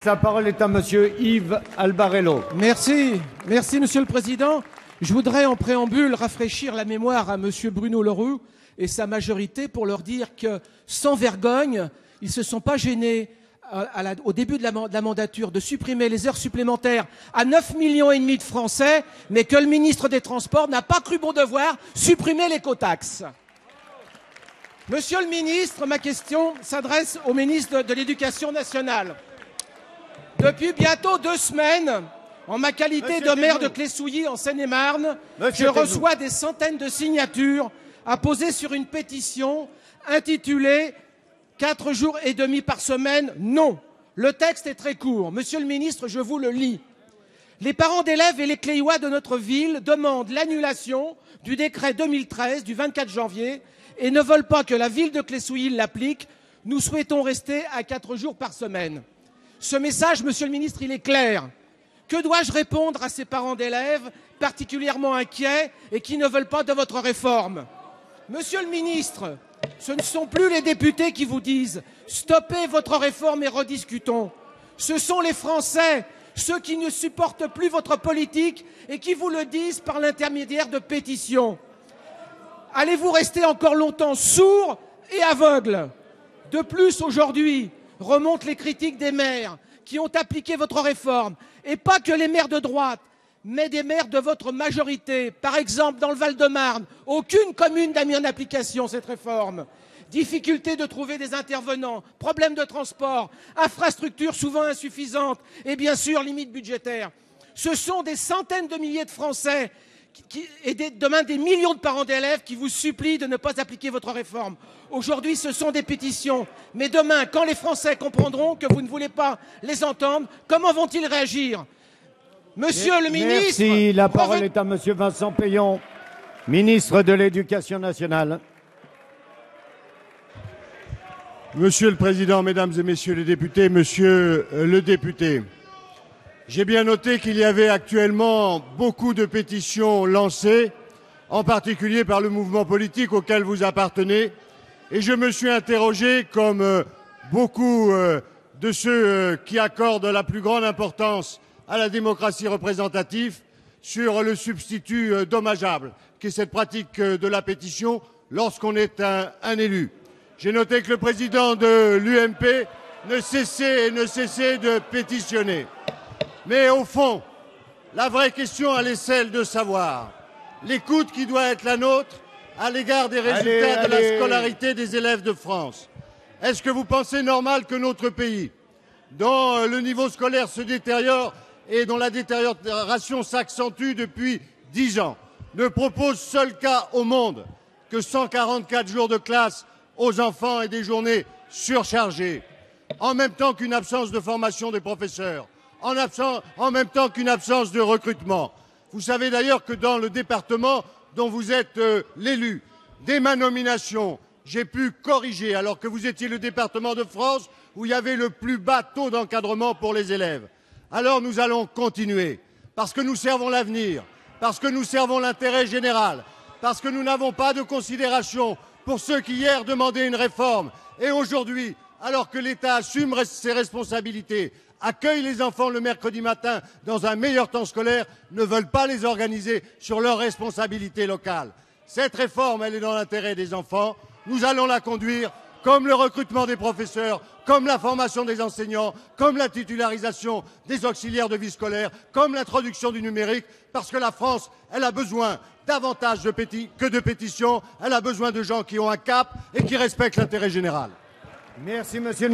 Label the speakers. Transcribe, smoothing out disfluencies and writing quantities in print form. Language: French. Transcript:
Speaker 1: La parole est à monsieur Yves Albarello.
Speaker 2: Merci, Monsieur le Président. Je voudrais en préambule rafraîchir la mémoire à monsieur Bruno Le Roux et sa majorité pour leur dire que, sans vergogne, ils ne se sont pas gênés au début de la mandature de supprimer les heures supplémentaires à 9,5 millions de Français, mais que le ministre des Transports n'a pas cru bon devoir supprimer l'écotaxe. Monsieur le ministre, ma question s'adresse au ministre de l'Éducation nationale. Depuis bientôt 2 semaines, en ma qualité de maire de Clessouilly, en Seine-et-Marne, je reçois des centaines de signatures apposées sur une pétition intitulée « 4 jours et demi par semaine, non ». Le texte est très court. Monsieur le ministre, je vous le lis. Les parents d'élèves et les Cléois de notre ville demandent l'annulation du décret 2013 du 24 janvier et ne veulent pas que la ville de Clessouilly l'applique. Nous souhaitons rester à 4 jours par semaine. Ce message, monsieur le ministre, il est clair. Que dois-je répondre à ces parents d'élèves particulièrement inquiets et qui ne veulent pas de votre réforme? Monsieur le ministre, ce ne sont plus les députés qui vous disent « Stoppez votre réforme et rediscutons ». Ce sont les Français, ceux qui ne supportent plus votre politique et qui vous le disent par l'intermédiaire de pétitions. Allez-vous rester encore longtemps sourds et aveugles? De plus, aujourd'hui, remontent les critiques des maires qui ont appliqué votre réforme, et pas que les maires de droite, mais des maires de votre majorité. Par exemple, dans le Val-de-Marne, aucune commune n'a mis en application cette réforme. Difficulté de trouver des intervenants, problèmes de transport, infrastructures souvent insuffisantes et bien sûr limites budgétaires. Ce sont des centaines de milliers de Français et demain des millions de parents d'élèves qui vous supplient de ne pas appliquer votre réforme. Aujourd'hui, ce sont des pétitions. Mais demain, quand les Français comprendront que vous ne voulez pas les entendre, comment vont-ils réagir? Monsieur le ministre...
Speaker 1: Merci. La parole est à monsieur Vincent Peillon, ministre de l'Éducation nationale.
Speaker 3: Monsieur le Président, Mesdames et Messieurs les députés, Monsieur le député, j'ai bien noté qu'il y avait actuellement beaucoup de pétitions lancées, en particulier par le mouvement politique auquel vous appartenez, et je me suis interrogé, comme beaucoup de ceux qui accordent la plus grande importance à la démocratie représentative, sur le substitut dommageable, qui est cette pratique de la pétition lorsqu'on est un élu. J'ai noté que le président de l'UMP ne cessait de pétitionner. Mais au fond, la vraie question, elle est celle de savoir l'écoute qui doit être la nôtre à l'égard des résultats de la scolarité des élèves de France. Est-ce que vous pensez normal que notre pays, dont le niveau scolaire se détériore et dont la détérioration s'accentue depuis 10 ans, ne propose seul cas au monde que 144 jours de classe aux enfants et des journées surchargées, en même temps qu'une absence de formation des professeurs, en même temps qu'une absence de recrutement? Vous savez d'ailleurs que dans le département dont vous êtes l'élu, dès ma nomination, j'ai pu corriger, alors que vous étiez le département de France où il y avait le plus bas taux d'encadrement pour les élèves. Alors nous allons continuer, parce que nous servons l'avenir, parce que nous servons l'intérêt général, parce que nous n'avons pas de considération pour ceux qui hier demandaient une réforme et aujourd'hui, alors que l'État assume ses responsabilités, accueille les enfants le mercredi matin dans un meilleur temps scolaire, ne veulent pas les organiser sur leurs responsabilités locales. Cette réforme, elle est dans l'intérêt des enfants. Nous allons la conduire, comme le recrutement des professeurs, comme la formation des enseignants, comme la titularisation des auxiliaires de vie scolaire, comme l'introduction du numérique, parce que la France, elle a besoin davantage que de pétitions, elle a besoin de gens qui ont un cap et qui respectent l'intérêt général.
Speaker 1: Merci, monsieur le ministre.